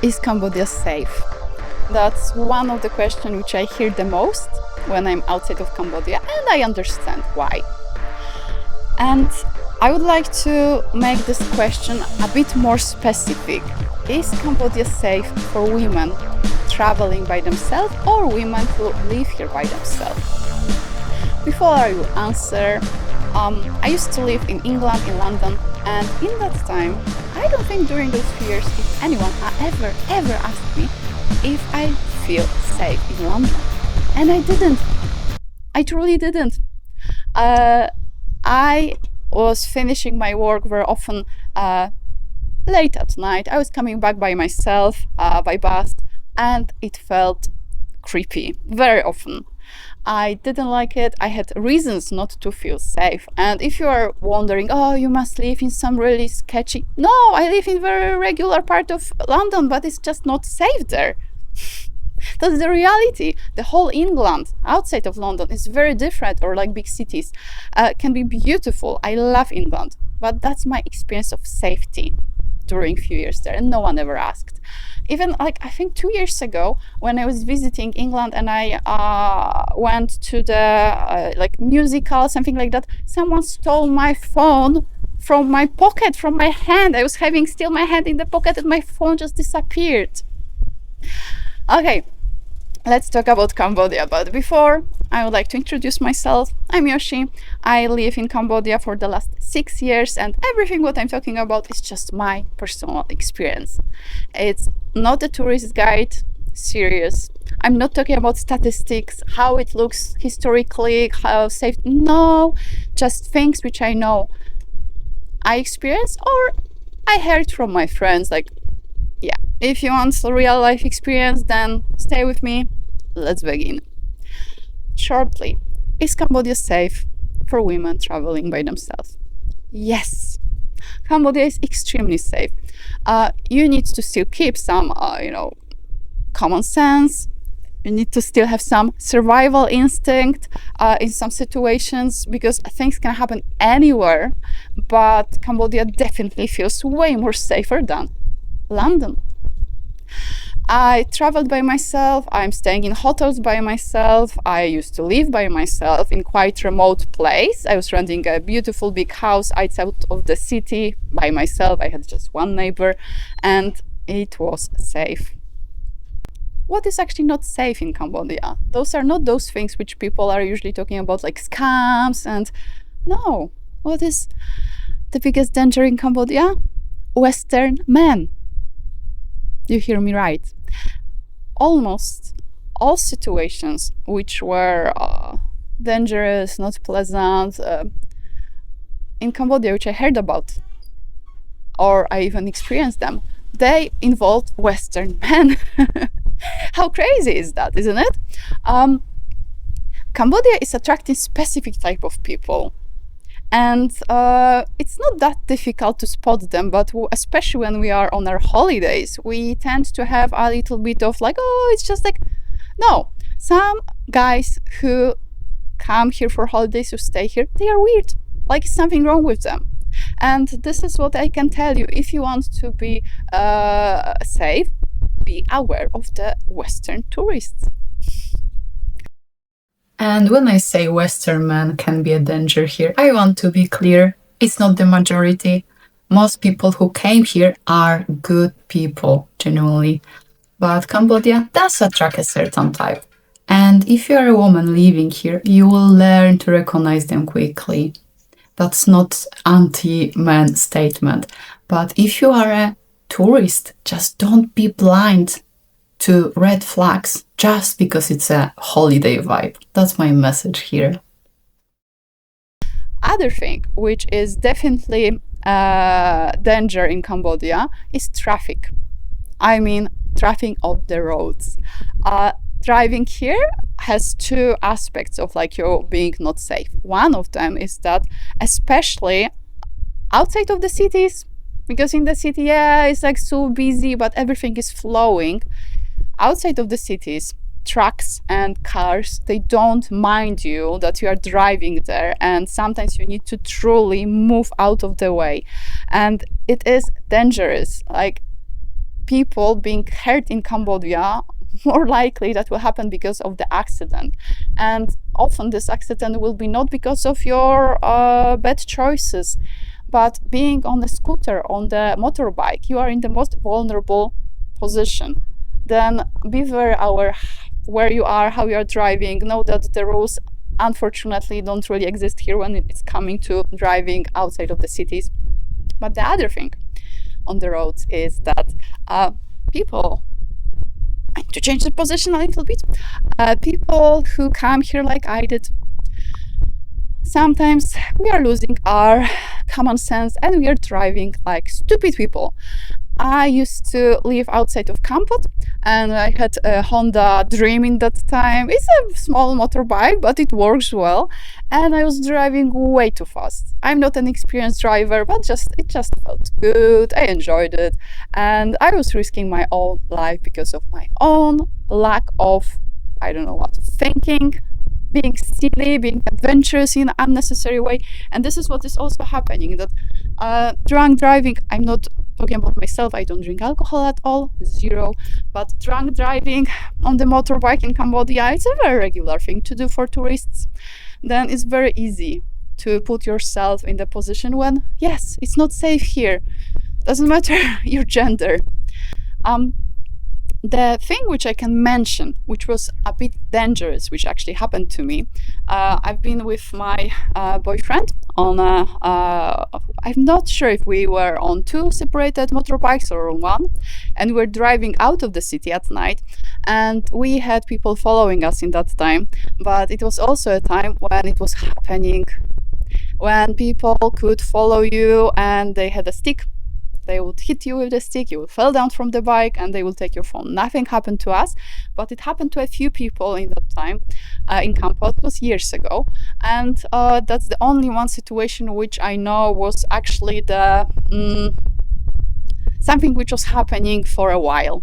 Is Cambodia safe? That's one of the questions which I hear the most when I'm outside of Cambodia, and I understand why. And I would like to make this question a bit more specific. Is Cambodia safe for women traveling by themselves or women who live here by themselves? Before I will answer, I used to live in England, in London, and in that time, I don't think during those few years if anyone ever asked me if I feel safe in London. And I didn't. I truly didn't. I was finishing my work very often late at night. I was coming back by myself, by bus, and it felt creepy very often. I didn't like it. I had reasons not to feel safe. And if you are wondering, oh, you must live in some really sketchy... No, I live in very regular part of London, but it's just not safe there. That's the reality. The whole England outside of London is very different, or like big cities can be beautiful. I love England, but that's my experience of safety during few years there, and no one ever asked. Even like I think 2 years ago when I was visiting England and I went to the like musical, something like that, someone stole my phone from my pocket, from my hand. I was having still my hand in the pocket and my phone just disappeared. Okay, let's talk about Cambodia, but before I would like to introduce myself. I'm Yoshi. I live in Cambodia for the last 6 years, and everything what I'm talking about is just my personal experience. It's not a tourist guide, serious. I'm not talking about statistics, how it looks historically, how safe. No, just things which I know I experienced or I heard from my friends. Like, yeah, if you want a real life experience, then stay with me. Let's begin. Shortly, is Cambodia safe for women traveling by themselves? Yes, Cambodia is extremely safe. You need to still keep some, common sense. You need to still have some survival instinct in some situations, because things can happen anywhere. But Cambodia definitely feels way more safer than London. I traveled by myself. I'm staying in hotels by myself. I used to live by myself in quite remote place. I was renting a beautiful big house outside of the city by myself. I had just one neighbor and it was safe. What is actually not safe in Cambodia? Those are not those things which people are usually talking about, like scams and... No. What is the biggest danger in Cambodia? Western men. You hear me right. Almost all situations which were dangerous, not pleasant in Cambodia, which I heard about, or I even experienced them, they involved Western men. How crazy is that, isn't it? Cambodia is attracting specific type of people. And it's not that difficult to spot them, but especially when we are on our holidays, we tend to have a little bit of like, oh, it's just like, no. Some guys who come here for holidays, who stay here, they are weird, like something wrong with them. And this is what I can tell you. If you want to be safe, be aware of the Western tourists. And when I say Western men can be a danger here, I want to be clear, it's not the majority. Most people who came here are good people, genuinely. But Cambodia does attract a certain type. And if you are a woman living here, you will learn to recognize them quickly. That's not anti-man statement. But if you are a tourist, just don't be blind to red flags just because it's a holiday vibe. That's my message here. Other thing which is definitely danger in Cambodia is traffic. I mean traffic of the roads. Driving here has two aspects of like you being not safe. One of them is that especially outside of the cities, because in the city, yeah, it's like so busy, but everything is flowing. Outside of the cities, trucks and cars, they don't mind you that you are driving there, and sometimes you need to truly move out of the way, and it is dangerous. Like people being hurt in Cambodia, more likely that will happen because of the accident. And often this accident will be not because of your bad choices, but being on a scooter, on the motorbike, you are in the most vulnerable position. Then be very aware where you are, how you are driving. Know that the rules unfortunately don't really exist here when it's coming to driving outside of the cities. But the other thing on the roads is that people, to change the position a little bit, people who come here like I did, sometimes we are losing our common sense and we are driving like stupid people. I used to live outside of Kampot and I had a Honda Dream in that time. It's a small motorbike, but it works well. And I was driving way too fast. I'm not an experienced driver, but it just felt good. I enjoyed it. And I was risking my own life because of my own lack of, I don't know what, thinking, being silly, being adventurous in an unnecessary way. And this is what is also happening, that drunk driving, I'm not talking about myself, I don't drink alcohol at all, zero, but drunk driving on the motorbike in Cambodia, it's a very regular thing to do for tourists. Then it's very easy to put yourself in the position when, yes, it's not safe here, doesn't matter your gender. The thing which I can mention, which was a bit dangerous, which actually happened to me, I've been with my boyfriend on I'm not sure if we were on two separated motorbikes or on one, and we were driving out of the city at night, and we had people following us in that time, but it was also a time when it was happening, when people could follow you and they had a stick. They would hit you with the stick, you would fall down from the bike, and they will take your phone. Nothing happened to us, but it happened to a few people in that time in Kampot. It was years ago, and that's the only one situation which I know was actually the something which was happening for a while.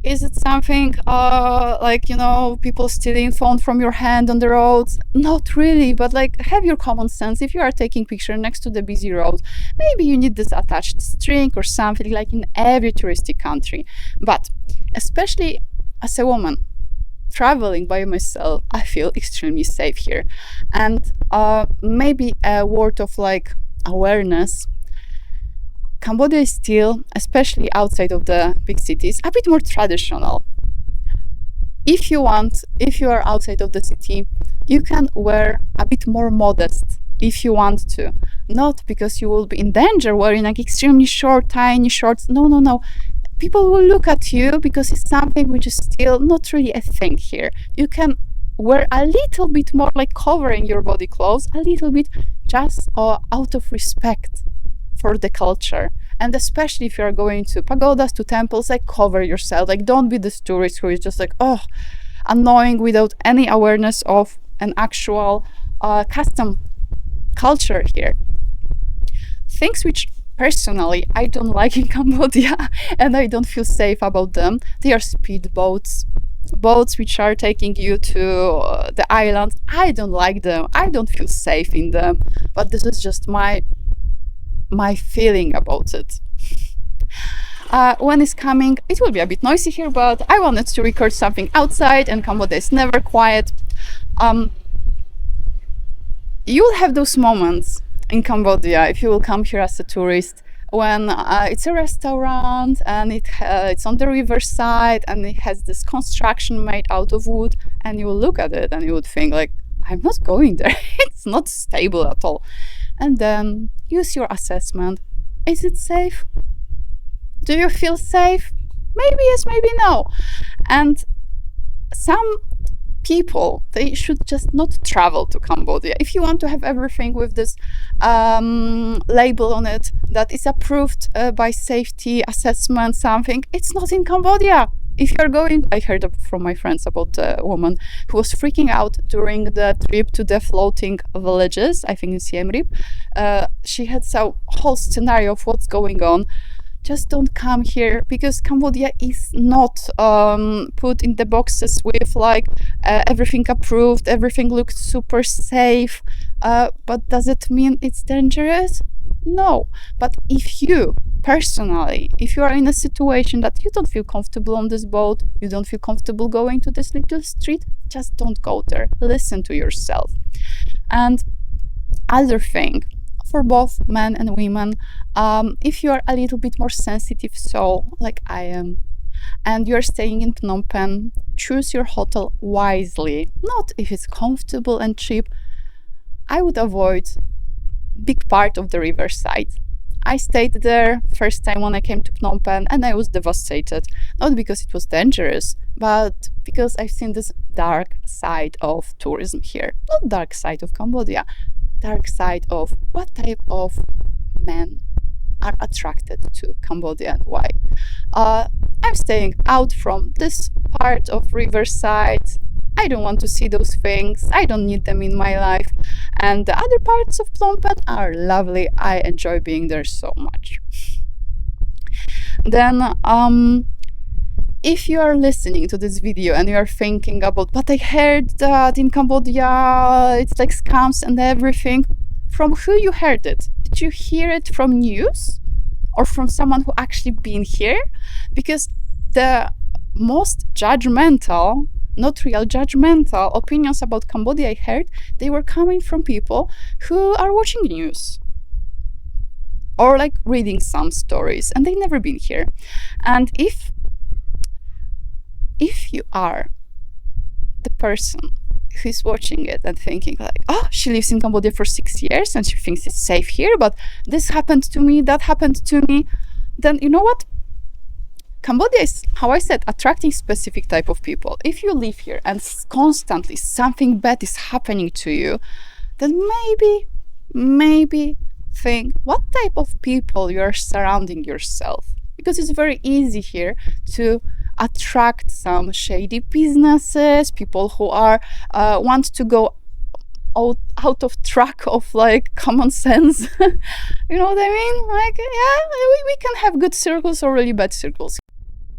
Is it something like, you know, people stealing phone from your hand on the roads? Not really, but like, have your common sense. If you are taking picture next to the busy road, maybe you need this attached string or something, like in every touristic country. But especially as a woman traveling by myself, I feel extremely safe here. And maybe a word of like awareness. Cambodia is still, especially outside of the big cities, a bit more traditional. If you are outside of the city, you can wear a bit more modest if you want to. Not because you will be in danger wearing like extremely short, tiny shorts. No. People will look at you because it's something which is still not really a thing here. You can wear a little bit more, like covering your body clothes, a little bit, just out of respect for the culture. And especially if you're going to pagodas, to temples, like cover yourself. Like, don't be this tourist who is just like, oh, annoying without any awareness of an actual custom culture here. Things which personally I don't like in Cambodia and I don't feel safe about them, they are speedboats. Boats which are taking you to the islands. I don't like them. I don't feel safe in them. But this is just my feeling about it. When it's coming, it will be a bit noisy here, but I wanted to record something outside, and Cambodia is never quiet. You'll have those moments in Cambodia if you will come here as a tourist, when it's a restaurant and it's on the riverside and it has this construction made out of wood, and you will look at it and you would think like, I'm not going there. It's not stable at all. And then use your assessment. Is it safe? Do you feel safe? Maybe yes, maybe no. And some people, they should just not travel to Cambodia. If you want to have everything with this label on it that is approved by safety assessment something, it's not in Cambodia. If you're going, I heard from my friends about a woman who was freaking out during the trip to the floating villages, I think in Siem Reap. She had a whole scenario of what's going on. Just don't come here, because Cambodia is not put in the boxes with like everything approved, everything looks super safe. But does it mean it's dangerous? No. But if you personally, if you are in a situation that you don't feel comfortable on this boat, you don't feel comfortable going to this little street, just don't go there. Listen to yourself. And other thing, for both men and women, if you are a little bit more sensitive soul, like I am, and you're staying in Phnom Penh, choose your hotel wisely. Not if it's comfortable and cheap. I would avoid big part of the riverside. I stayed there first time when I came to Phnom Penh, and I was devastated. Not because it was dangerous, but because I've seen this dark side of tourism here. Not dark side of Cambodia, dark side of what type of men are attracted to Cambodia and why. I'm staying out from this part of riverside. I don't want to see those things. I don't need them in my life. And the other parts of Phnom Penh are lovely. I enjoy being there so much. Then, if you are listening to this video and you are thinking about, but I heard that in Cambodia it's like scams and everything, from who you heard it? Did you hear it from news or from someone who actually been here? Because the most judgmental, not real judgmental opinions about Cambodia I heard, they were coming from people who are watching news or like reading some stories, and they never been here. And if you are the person who's watching it and thinking like, oh, she lives in Cambodia for 6 years and she thinks it's safe here, but this happened to me, that happened to me, then you know what? Cambodia is, how I said, attracting specific type of people. If you live here and constantly something bad is happening to you, then maybe think what type of people you are surrounding yourself. Because it's very easy here to attract some shady businesses, people who are want to go out of track of like common sense. You know what I mean? Like, yeah, we can have good circles or really bad circles.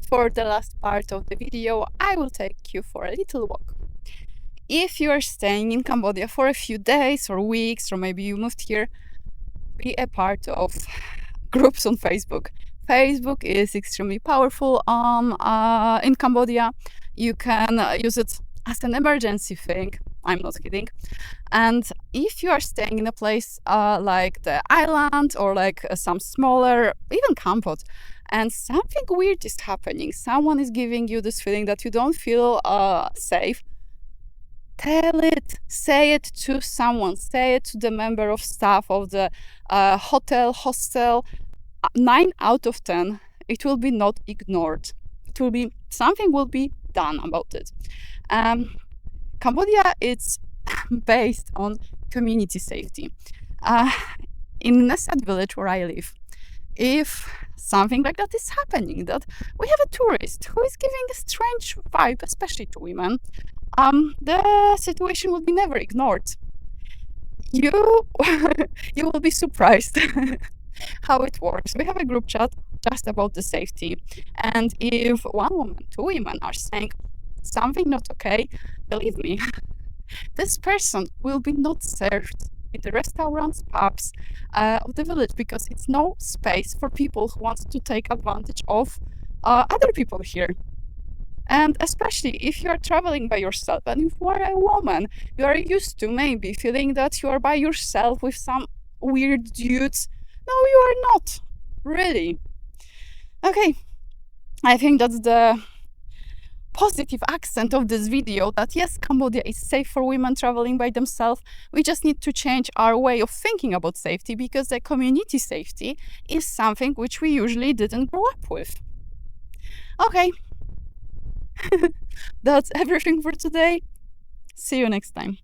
For the last part of the video, I will take you for a little walk. If you are staying in Cambodia for a few days or weeks, or maybe you moved here, be a part of groups on Facebook. Facebook is extremely powerful in Cambodia. You can use it as an emergency thing. I'm not kidding. And if you are staying in a place like the island or like some smaller, even Kampot, and something weird is happening, someone is giving you this feeling that you don't feel safe, tell it, say it to someone, say it to the member of staff of the hotel, hostel. 9 out of 10, it will be not ignored. It will be, something will be done about it. Cambodia is based on community safety. In Nesat village where I live, if something like that is happening, that we have a tourist who is giving a strange vibe, especially to women, the situation will be never ignored. You will be surprised how it works. We have a group chat just about the safety, and if one woman, 2 women are saying something not okay, believe me, this person will be not served in the restaurants, pubs of the village, because it's no space for people who want to take advantage of other people here. And especially if you are traveling by yourself and if you are a woman, you are used to maybe feeling that you are by yourself with some weird dudes. No, you are not, really. Okay, I think that's the positive accent of this video, that yes, Cambodia is safe for women traveling by themselves. We just need to change our way of thinking about safety, because the community safety is something which we usually didn't grow up with. Okay, that's everything for today. See you next time.